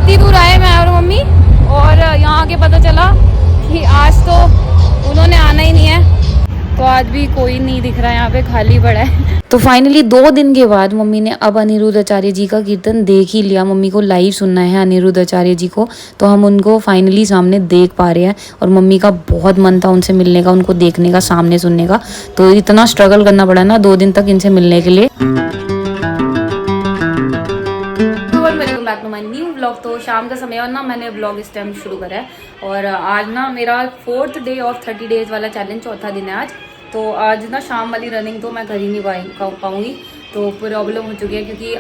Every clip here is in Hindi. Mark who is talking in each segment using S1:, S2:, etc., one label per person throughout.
S1: इतनी दूर आए मैं और मम्मी, और यहाँ आके पता चला कि आज तो उन्होंने आना ही नहीं है। तो आज भी कोई नहीं दिख रहा है, यहाँ पे खाली पड़ा है। तो फाइनली 2 दिन के बाद मम्मी ने अब अनिरुद्ध आचार्य जी का कीर्तन देख ही लिया। मम्मी को लाइव सुनना है अनिरुद्ध आचार्य जी को, तो हम उनको फाइनली सामने देख पा रहे हैं। और मम्मी का बहुत मन था उनसे मिलने का, उनको देखने का, सामने सुनने का। तो इतना स्ट्रगल करना पड़ा ना 2 दिन तक इनसे मिलने के लिए। Welcome back to my new vlog. तो शाम का समय और ना मैंने व्लॉग इस टाइम शुरू करा है, और आज ना मेरा 4th डे ऑफ 30 डेज वाला चैलेंज, चौथा दिन है आज। तो आज ना शाम वाली रनिंग तो मैं कर ही नहीं पाऊँगी। तो प्रॉब्लम हो चुकी है, क्योंकि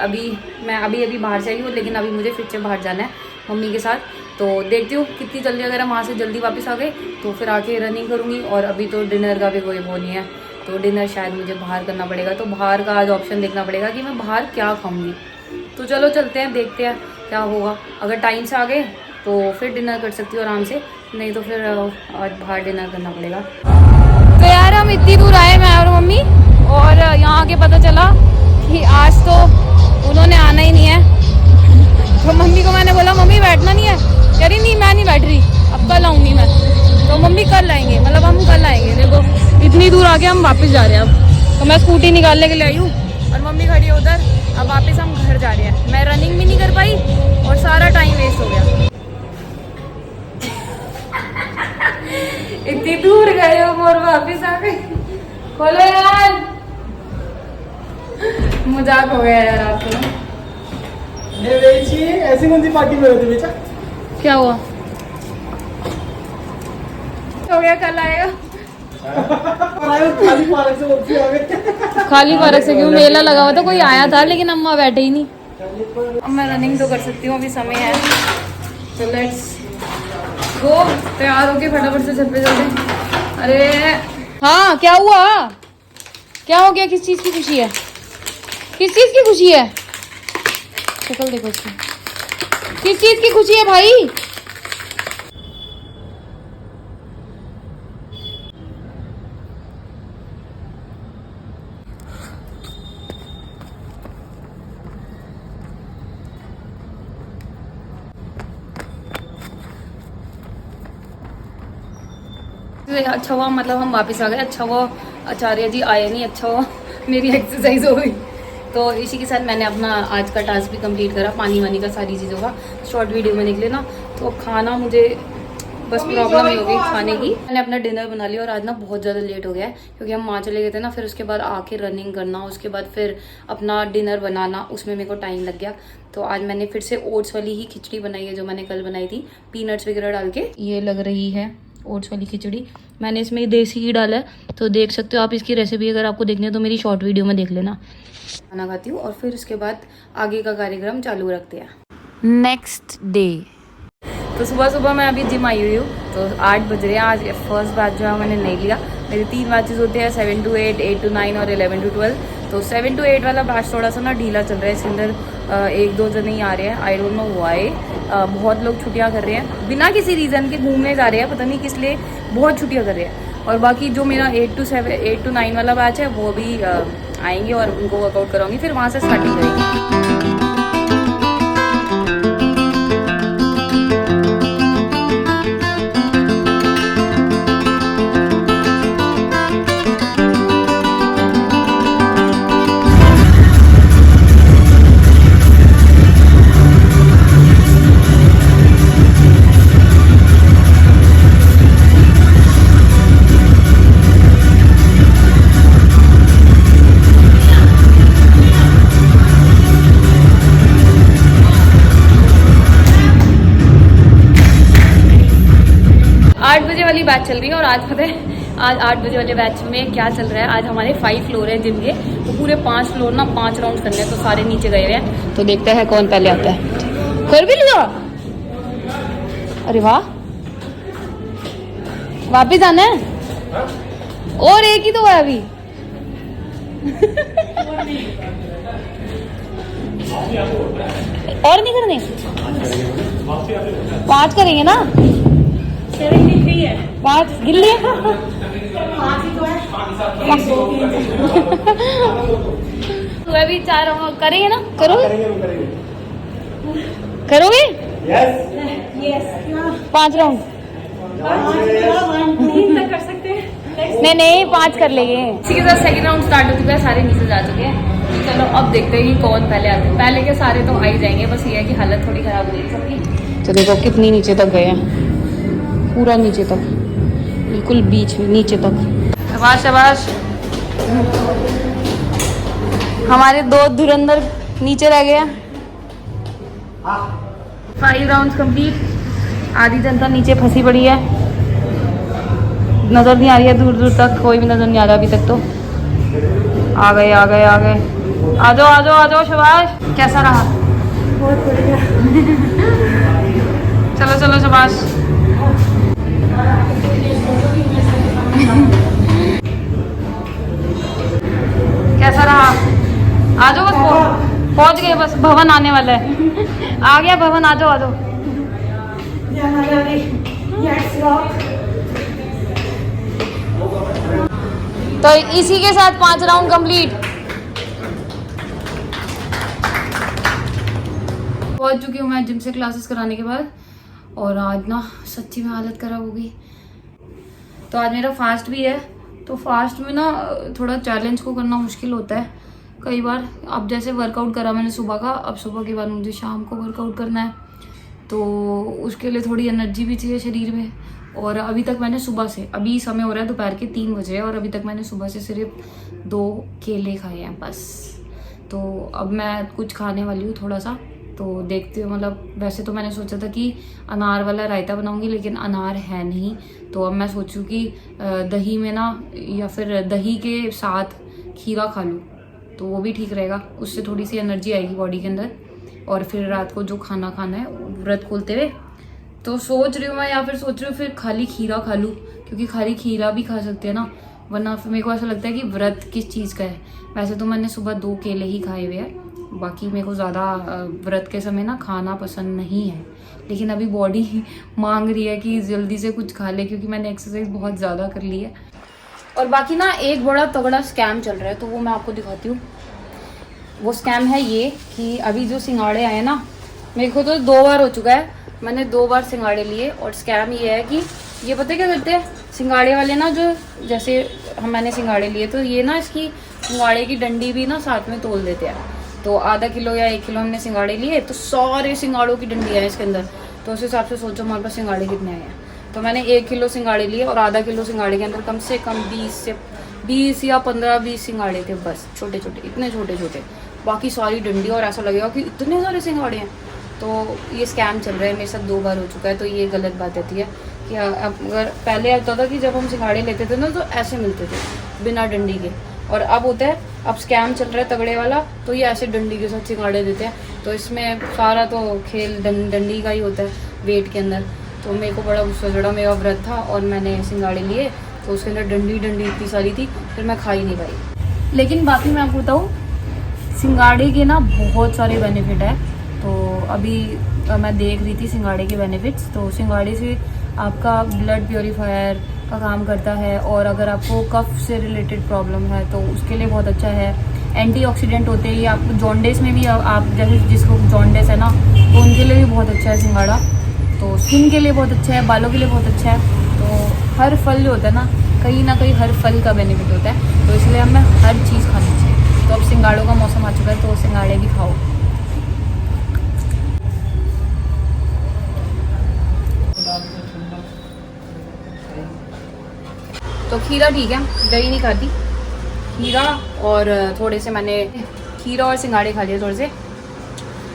S1: मैं अभी बाहर से आई हूँ, लेकिन अभी मुझे फिर से बाहर जाना है मम्मी के साथ। तो देखती हूँ कितनी जल्दी, अगर हम वहाँ से जल्दी वापस आ गए तो फिर आके रनिंग करूँगी। और अभी तो डिनर का भी कोई वो नहीं है, तो डिनर शायद मुझे बाहर करना पड़ेगा। तो बाहर का आज ऑप्शन देखना पड़ेगा कि मैं बाहर क्या खाऊँगी। तो चलो चलते हैं, देखते हैं क्या होगा। अगर टाइम से आ गए तो फिर डिनर कर सकती हूँ आराम से, नहीं तो फिर आज बाहर डिनर करना पड़ेगा। तो यार हम इतनी दूर आए मैं और मम्मी, और यहाँ आके पता चला कि आज तो उन्होंने आना ही नहीं है। तो मम्मी को मैंने बोला मम्मी बैठना नहीं है, कह रही नहीं मैं नहीं बैठ रही, अब कल आऊँगी मैं। तो मम्मी कल आएंगे, मतलब हम कल आएंगे। देखो इतनी दूर आके हम वापस जा रहे हैं अब। तो मैं स्कूटी निकालने के लिए आई हूँ और मम्मी खड़ी है उधर। अब वापस हम घर जा रहे हैं। मैं रनिंग भी नहीं कर पाई और सारा टाइम वेस्ट हो गया। इतनी दूर गए हम और वापस आ गए। खोलो यार, मजाक हो गया यार आपको।
S2: ऐसी कौन सी पार्टी में होती बेटा?
S1: क्या हुआ? हो गया, कल आएगा।
S2: खाली पार्क से वापसी आ गए।
S1: खाली पार्क से क्यों? मेला लगा हुआ था, कोई आया था लेकिन अम्मा बैठे ही नहीं। अब मैं रनिंग तो कर सकती हूँ, अभी समय है। तो लेट्स गो। तैयार होके फटाफट से चल पे चलते। अरे हाँ, क्या हुआ? क्या हो गया? किस चीज की खुशी है? किस चीज की खुशी है? शक्ल देखो उसकी। किस चीज की खुशी है भाई? अच्छा हुआ, मतलब हम वापस आ गए। अच्छा हुआ आचार्य जी आए नहीं, अच्छा हुआ मेरी एक्सरसाइज हो गई। तो इसी के साथ मैंने अपना आज का टास्क भी कंप्लीट करा, पानी वानी का, सारी चीज़ों का शॉर्ट वीडियो में निकले ना। तो अब खाना मुझे बस प्रॉब्लम ही हो गई खाने की। मैंने अपना डिनर बना लिया, और आज ना बहुत ज़्यादा लेट हो गया है, क्योंकि हम वहाँ चले गए थे ना। फिर उसके बाद आके रनिंग करना, उसके बाद फिर अपना डिनर बनाना, उसमें मेरे को टाइम लग गया। तो आज मैंने फिर से ओट्स वाली ही खिचड़ी बनाई है, जो मैंने कल बनाई थी पीनट्स वगैरह डाल के। ये लग रही है ओट्स वाली खिचड़ी। मैंने इसमें देसी घी डाला है, तो देख सकते हो आप इसकी रेसिपी। अगर आपको देखनी है तो मेरी शॉर्ट वीडियो में देख लेना। खाना खाती हूँ और फिर उसके बाद आगे का कार्यक्रम चालू रखते हैं। Next day. तो सुबह सुबह मैं अभी जिम आई हुई हूँ। तो 8 बज रहे हैं। आज फर्स्ट बैच जो है मैंने नहीं लिया। मेरे 3 बैचेस होते हैं, 7 to 8, 8 to 9 और 11 to 12। तो 7 to 8 वाला बैच थोड़ा सा ना ढीला चल रहा है। इसके अंदर 1-2 जन ही आ रहे हैं। I don't know why. बहुत लोग छुट्टियां कर रहे हैं बिना किसी रीज़न के, घूमने जा रहे हैं, पता नहीं किस लिए बहुत छुट्टियां कर रहे हैं। और बाकी जो मेरा 8 to 9 वाला बैच है वो भी आएंगे, और उनको वर्कआउट कराऊंगी, फिर वहाँ से स्टार्टिंग करेंगे। 8 बजे वाली बैच चल रही है। और आज पता है आज 8 बजे वाले बैच में क्या चल रहा है? आज हमारे 5 फ्लोर है जिम के, तो पूरे 5 फ्लोर ना 5 राउंड करने हैं। तो सारे नीचे गए हुए हैं, तो देखते हैं कौन पहले आता है। कर भी लिया? अरे वाह, वापिस आना है? और एक ही तो है अभी। और नहीं करने? 5 करेंगे ना? 73 है, 5 गिन लिए। 5 ही तो है। तो अभी 4 करेंगे ना? करोगे? करोगे? 5 राउंड नहीं 5 कर लेंगे। इसी के साथ सेकंड राउंड स्टार्ट हो चुका है, सारे नीचे जा चुके हैं। तो चलो अब देखते हैं कि कौन पहले आते हैं। पहले के सारे तो आ ही जाएंगे, बस ये है कि हालत थोड़ी खराब हो गई सबकी। तो देखो कितनी नीचे तक गए हैं, पूरा नीचे तक, बिल्कुल बीच में नीचे तक। शाबाश शाबाश, हमारे 2 धुरंधर नीचे रह गए हैं। 5 राउंड कंप्लीट। आधी जनता नीचे फंसी पड़ी है, नजर नहीं आ रही है दूर दूर तक, कोई भी नजर नहीं आ रहा अभी तक। तो आ गए आ गए आ गए, आ जाओ आ जाओ आ जाओ। शाबाश, कैसा रहा?
S2: बहुत बढ़िया।
S1: चलो चलो शाबाश। कैसा रहा? आ जाओ, बस पहुंच गए, बस भवन आने वाला है। आ गया भवन, आ जाओ आ जाओ। तो इसी के साथ 5 राउंड कंप्लीट। पहुंच चुकी हूँ मैं जिम से क्लासेस कराने के बाद, और आज ना सच्ची में हालत खराब हो गई। तो आज मेरा फास्ट भी है, तो फास्ट में ना थोड़ा चैलेंज को करना मुश्किल होता है कई बार। अब जैसे वर्कआउट करा मैंने सुबह का, अब सुबह के बाद मुझे शाम को वर्कआउट करना है, तो उसके लिए थोड़ी एनर्जी भी चाहिए शरीर में। और अभी तक मैंने सुबह से, अभी समय हो रहा है दोपहर के 3 बजे है, और अभी तक मैंने सुबह से सिर्फ 2 केले खाए हैं बस। तो अब मैं कुछ खाने वाली हूँ थोड़ा सा, तो देखते हो। मतलब वैसे तो मैंने सोचा था कि अनार वाला रायता बनाऊंगी, लेकिन अनार है नहीं। तो अब मैं सोचूं कि दही में ना, या फिर दही के साथ खीरा खा लूँ, तो वो भी ठीक रहेगा, उससे थोड़ी सी एनर्जी आएगी बॉडी के अंदर। और फिर रात को जो खाना खाना है व्रत खोलते हुए, तो सोच रही हूँ मैं, या फिर सोच रही हूँ फिर खाली खीरा खा लूँ, क्योंकि खाली खीरा भी खा सकते हैं ना, वरना फिर मेरे को ऐसा लगता है कि व्रत किस चीज़ का है। वैसे तो मैंने सुबह 2 केले ही खाए हुए हैं, बाकी मेरे को ज़्यादा व्रत के समय ना खाना पसंद नहीं है, लेकिन अभी बॉडी मांग रही है कि जल्दी से कुछ खा ले, क्योंकि मैंने एक्सरसाइज बहुत ज़्यादा कर ली है। और बाकी ना एक बड़ा तगड़ा स्कैम चल रहा है, तो वो मैं आपको दिखाती हूँ। वो स्कैम है ये कि अभी जो सिंगाड़े आए ना, मेरे को तो 2 बार हो चुका है, मैंने 2 बार सिंगाड़े लिए। और स्कैम ये है कि ये पता है क्या करते हैं सिंगाड़े वाले ना, जो जैसे मैंने सिंगाड़े लिए, तो ये ना इसकी सिंगाड़े की डंडी भी ना साथ में तोल देते हैं। तो आधा किलो या 1 किलो हमने सिंगाड़े लिए, तो सारे सिंगाड़ों की डंडी है इसके अंदर। तो उस हिसाब से सोचो हमारे पास सिंगाड़े कितने आए हैं। तो मैंने 1 किलो सिंगाड़े लिए, और आधा किलो सिंगाड़े के अंदर कम से कम 20 या 15-20 सिंगाड़े थे बस, छोटे छोटे, इतने छोटे छोटे, बाकी सारी डंडी। और ऐसा लगेगा कि इतने सारे सिंगाड़े हैं। तो ये स्कैम चल रहा है, मेरे साथ 2 बार हो चुका है। तो ये गलत बात रहती है कि अगर पहले आता था कि जब हम सिंगाड़े लेते थे ना, तो ऐसे मिलते थे बिना डंडी के, और अब होता है, अब स्कैम चल रहा है तगड़े वाला, तो ये ऐसे डंडी के साथ सिंगाड़े देते हैं। तो इसमें सारा तो खेल डंडी का ही होता है वेट के अंदर। तो मेरे को बड़ा गुस्सा चढ़ा, मेरा व्रत था और मैंने सिंगाड़े लिए, तो उसके अंदर डंडी इतनी सारी थी, फिर मैं खा ही नहीं पाई। लेकिन बाकी मैं आपको बताऊँ, सिंगाड़े के ना बहुत सारे बेनिफिट है। तो अभी मैं देख रही थी सिंगाड़े के बेनिफिट्स। तो सिंगाड़े से आपका ब्लड प्योरीफायर का काम करता है, और अगर आपको कफ से रिलेटेड प्रॉब्लम है तो उसके लिए बहुत अच्छा है। एंटीऑक्सीडेंट होते हैं, आपको जॉन्डिस में भी, आप जैसे जिसको जॉन्डिस है ना, तो उनके लिए भी बहुत अच्छा है सिंगाड़ा। तो स्किन के लिए बहुत अच्छा है, बालों के लिए बहुत अच्छा है। तो हर फल जो होता है ना कहीं हर फल का बेनिफिट होता है, तो इसलिए हमें हर चीज़ खानी चाहिए। तो अब सिंगाड़ों का मौसम आ चुका है, तो सिंगाड़े भी खाओ। तो खीरा ठीक है, दही नहीं खाती, खीरा और थोड़े से मैंने खीरा और सिंगाड़े खा लिए थोड़े से।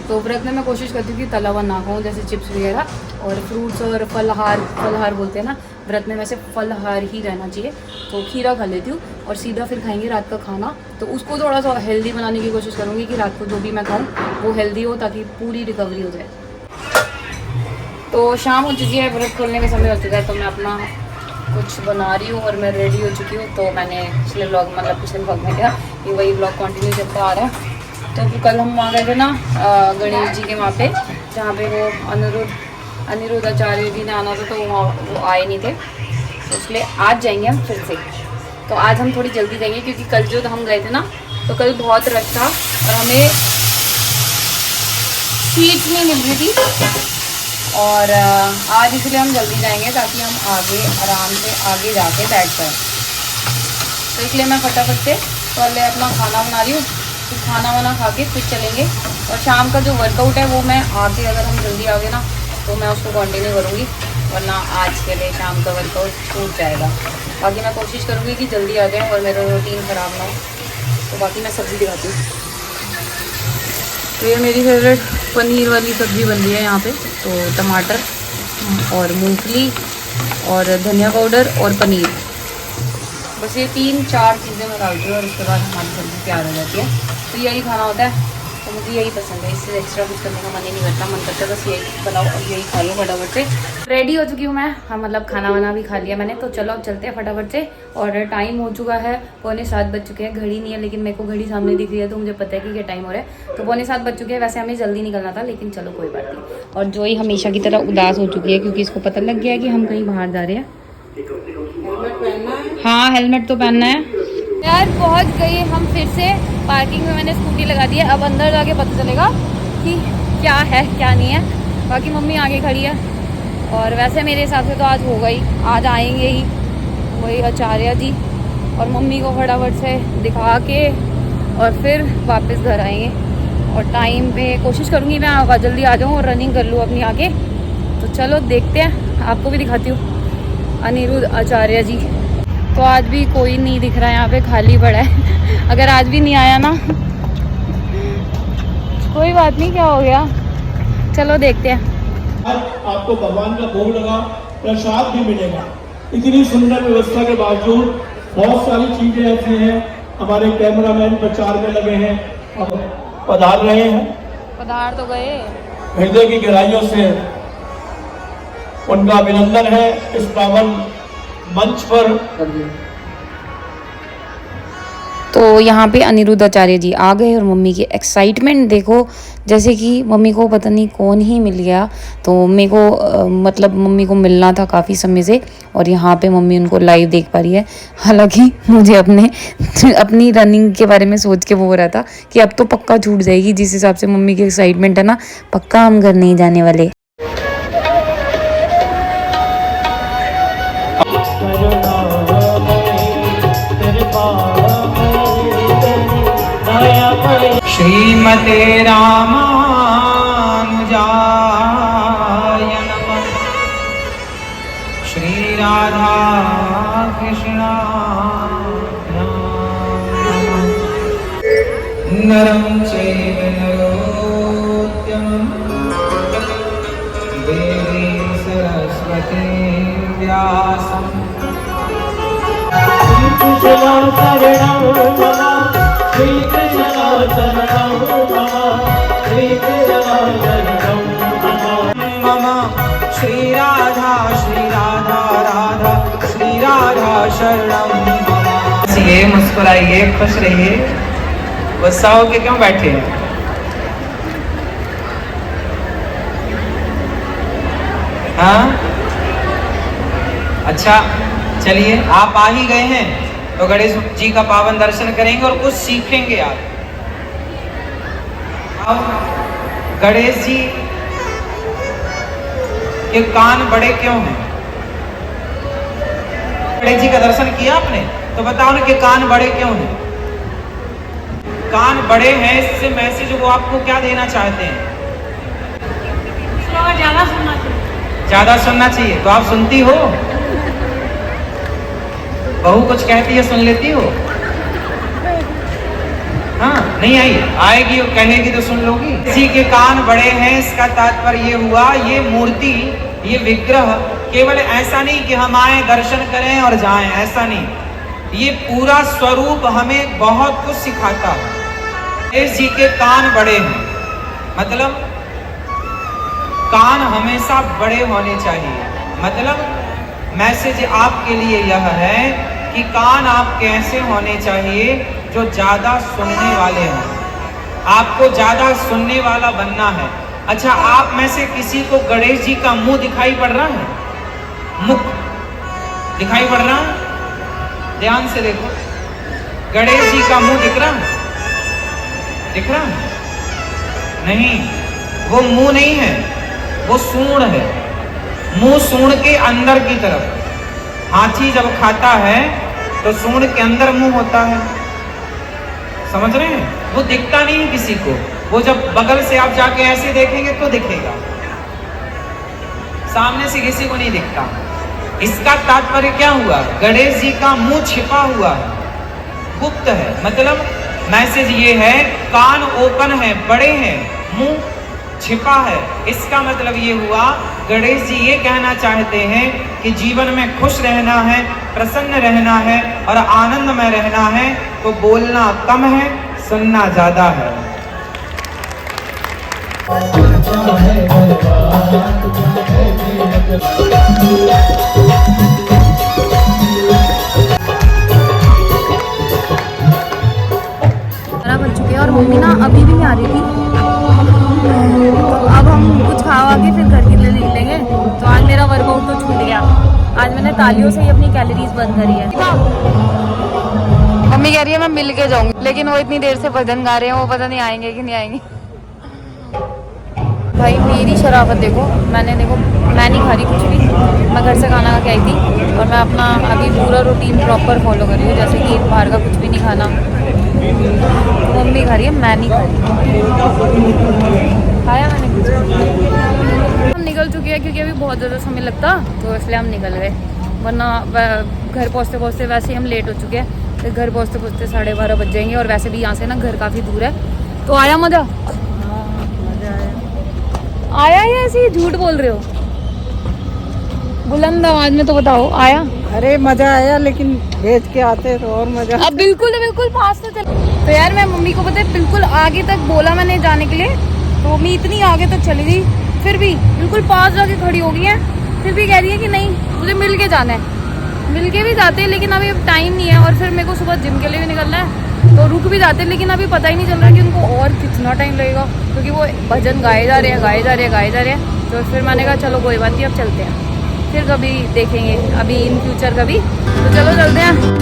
S1: तो व्रत में मैं कोशिश करती हूँ कि तला हुआ ना खाऊँ, जैसे चिप्स वगैरह, और फ्रूट्स और फलहार बोलते हैं ना, व्रत में वैसे फलहार ही रहना चाहिए। तो खीरा खा लेती हूँ, और सीधा फिर खाएंगे रात का खाना। तो उसको थोड़ा सा हेल्दी बनाने की कोशिश करूँगी कि रात को जो भी मैं खाऊँ वो हेल्दी हो, ताकि पूरी रिकवरी हो जाए। तो शाम हो चुकी है, व्रत खोलने का समय हो चुका है, तो मैं अपना कुछ बना रही हूँ और मैं रेडी हो चुकी हूँ। तो मैंने पिछले व्लॉग में क्या, ये वही व्लॉग कंटिन्यू चलता आ रहा है। तो कल हम वहाँ गए थे ना गणेश जी के वहाँ पे, जहाँ पे वो अनिरुद्ध आचार्य जी ने आना था, तो वो आए नहीं थे, तो इसलिए आज जाएंगे हम फिर से। तो आज हम थोड़ी जल्दी जाएंगे, क्योंकि कल जो हम गए थे ना, तो कल बहुत रश था और हमें सीट नहीं मिल रही थी। और आज इसलिए हम जल्दी जाएंगे ताकि हम आगे आराम से आगे जाके बैठ पाएँ। तो इसलिए मैं फटाफट से पहले अपना खाना बना रही हूँ, फिर खाना वाना खा के फिर चलेंगे। और शाम का जो वर्कआउट है वो मैं आके अगर हम जल्दी आ गए ना तो मैं उसको कंटिन्यू करूँगी, वरना आज के लिए शाम का वर्कआउट छूट जाएगा। बाकी मैं कोशिश करूँगी कि जल्दी आ जाए और मेरा रूटीन ख़राब ना हो। तो बाकी मैं सब्ज़ी दिखाती हूँ। तो ये मेरी फेवरेट पनीर वाली सब्ज़ी बन रही है यहाँ पे। तो टमाटर और मूंगफली और धनिया पाउडर और पनीर, बस ये 3-4 चीज़ें मैं डालती हूँ और उसके बाद हमारी सब्ज़ी तैयार हो जाती है। तो यही खाना होता है, तो मुझे यही पसंद है। इससे एक्स्ट्रा कुछ करने का मन ही नहीं करता, मन करता है बस यही बनाओ और यही खा लो फटाफट से। रेडी हो चुकी हूँ मैं, हाँ मतलब खाना वाना भी खा लिया मैंने। तो चलो अब चलते हैं फटाफट से। और टाइम हो चुका है 6:45 बज चुके हैं। घड़ी नहीं है लेकिन मेरे को घड़ी सामने दिख रही है तो मुझे पता है कि क्या टाइम हो रहा है। तो 6:45 बज चुके हैं। वैसे हमें जल्दी निकलना था लेकिन चलो कोई बात नहीं। और जोई हमेशा की तरह उदास हो चुकी है क्योंकि इसको पता लग गया है कि हम कहीं बाहर जा रहे हैं। हाँ हेलमेट तो पहनना है यार। पहुंच गए हम फिर से पार्किंग में, मैंने स्कूटी लगा दी है। अब अंदर जाके पता चलेगा कि क्या है क्या नहीं है। बाकी मम्मी आगे खड़ी है और वैसे मेरे हिसाब से तो आज होगा ही, आज आएंगे ही वही आचार्य जी और मम्मी को फटाफट से दिखा के और फिर वापस घर आएंगे। और टाइम पे कोशिश करूँगी मैं जल्दी आ जाऊँ और रनिंग कर लूँ अपनी आगे। तो चलो देखते हैं, आपको भी दिखाती हूँ अनिरुद्ध आचार्य जी। तो आज भी कोई नहीं दिख रहा है, यहाँ पे खाली पड़ा है। अगर आज भी नहीं आया ना कोई बात नहीं, क्या हो गया, चलो देखते हैं।
S2: आज आपको भगवान का भोग लगा, प्रसाद भी मिलेगा। इतनी सुंदर व्यवस्था के बावजूद बहुत सारी चीजें ऐसी हैं। हमारे कैमरामैन प्रचार में लगे हैं, अब पधार रहे हैं।
S1: पधार तो गए,
S2: हृदय की गहराइयों से उनका अभिनंदन है इस पावन मंच पर।
S1: तो यहाँ पे अनिरुद्ध आचार्य जी आ गए और मम्मी की एक्साइटमेंट देखो, जैसे कि मम्मी को पता नहीं कौन ही मिल गया। तो मेरे को मतलब मम्मी को मिलना था काफ़ी समय से और यहाँ पे मम्मी उनको लाइव देख पा रही है। हालांकि मुझे अपनी रनिंग के बारे में सोच के वो हो रहा था कि अब तो पक्का छूट जाएगी। जिस हिसाब से मम्मी की एक्साइटमेंट है ना, पक्का हम घर नहीं जाने वाले।
S3: श्रीमते रामानुजाय नमः। श्री राधा कृष्णा नरं चैव नरोत्तमं देवीं सरस्वतीं व्यासं मम श्री राधा राधा श्री राधा शरणं मम। हंसिए, मुस्कुराइए, खुश रहिए। गुस्सा होके क्यों बैठे हैं? हाँ अच्छा चलिए, आप आ ही गए हैं तो गणेश जी का पावन दर्शन करेंगे और कुछ सीखेंगे आप। गणेश जी के कान बड़े क्यों हैं? गणेश जी का दर्शन किया आपने तो बताओ ना कि कान बड़े क्यों हैं? कान बड़े हैं, इससे मैसेज वो आपको क्या देना चाहते हैं?
S1: ज्यादा सुनना चाहिए।
S3: ज्यादा सुनना चाहिए। तो आप सुनती हो? बहू कुछ कहती है सुन लेती हो? हाँ नहीं आई, आएगी और कहेगी तो सुन लोगी। किसी के कान बड़े हैं, इसका तात्पर्य ये हुआ ये मूर्ति, ये विग्रह केवल ऐसा नहीं कि हम आए दर्शन करें और जाएं, ऐसा नहीं। ये पूरा स्वरूप हमें बहुत कुछ सिखाता है। गणेश जी के कान बड़े हैं, मतलब कान हमेशा बड़े होने चाहिए। मतलब मैसेज आपके लिए यह है कि कान आपके ऐसे होने चाहिए जो ज्यादा सुनने वाले हों। आपको ज्यादा सुनने वाला बनना है। अच्छा, आप में से किसी को गणेश जी का मुंह दिखाई पड़ रहा है? मुख दिखाई पड़ रहा है? ध्यान से देखो, गणेश जी का मुंह दिख रहा है? दिख रहा है? नहीं, वो मुंह नहीं है, वो सूंड है, मुंह सूंड के अंदर की तरफ। हाथी जब खाता है तो सूंड के अंदर मुंह होता है, समझ रहे हैं? वो दिखता नहीं किसी को, वो जब बगल से आप जाके ऐसे देखेंगे तो दिखेगा, सामने से किसी को नहीं दिखता। इसका तात्पर्य क्या हुआ? गणेश जी का मुंह छिपा हुआ है, गुप्त है। मतलब मैसेज ये है, कान ओपन है, बड़े हैं, मुंह छिपा है। इसका मतलब ये हुआ गणेश जी ये कहना चाहते हैं कि जीवन में खुश रहना है, प्रसन्न रहना है और आनंद में रहना है, तो बोलना कम है, सुनना ज्यादा है।
S1: बज चुके हैं और मम्मी ना अभी भी नहीं आ रही थी, तो अब हम कुछ खा के फिर घर के लिए निकलेंगे। तो आज मेरा वर्कआउट तो छूट गया, आज मैंने तालियों से ही अपनी कैलोरीज बंद करी है। मम्मी कह रही है मैं मिल के जाऊंगी, लेकिन वो इतनी देर से भजन गा रहे हैं, वो पता नहीं आएंगे कि नहीं आएंगे। भाई मेरी शराफत देखो, मैं नहीं खा रही कुछ भी, मैं घर से खाना खा के आई थी और मैं अपना अभी पूरा रूटीन प्रॉपर फॉलो कर रही हूँ, जैसे कि बाहर का कुछ भी नहीं खाना। तो मम्मी खा रही है, मैं नहीं खा रही, खाया मैंने कुछ। हम निकल चुके हैं क्योंकि अभी बहुत ज़्यादा समय लगता, तो इसलिए हम निकल गए, वरना घर पहुँचते पहुँचते वैसे ही हम लेट हो चुके हैं। फिर घर पहुँचते पहुँचते 12:30 बज जाएंगे, और वैसे भी यहाँ से ना घर काफ़ी दूर है। तो आया मज़ा? आया या ऐसे ही झूठ बोल रहे हो? बुलंद आवाज में तो बताओ, आया?
S4: अरे मजा आया, लेकिन भेज के आते तो और मजा।
S1: अब बिल्कुल पास तो चल। तो यार मैं मम्मी को पता है बिल्कुल आगे तक बोला मैंने जाने के लिए, तो मम्मी इतनी आगे तक चली गई, फिर भी बिल्कुल पास जाके खड़ी हो गई है, फिर भी कह रही है कि नहीं मुझे मिल के जाना है। मिल के भी जाते हैं, लेकिन अभी टाइम नहीं है, और फिर मेरे को सुबह जिम के लिए भी निकलना है, तो रुक भी जाते हैं, लेकिन अभी पता ही नहीं चल रहा कि उनको और कितना टाइम लगेगा, क्योंकि वो भजन गाए जा रहे हैं। तो फिर मैंने कहा चलो कोई बात नहीं, अब चलते हैं, फिर कभी देखेंगे, अभी इन फ्यूचर कभी। तो चलो चलते हैं।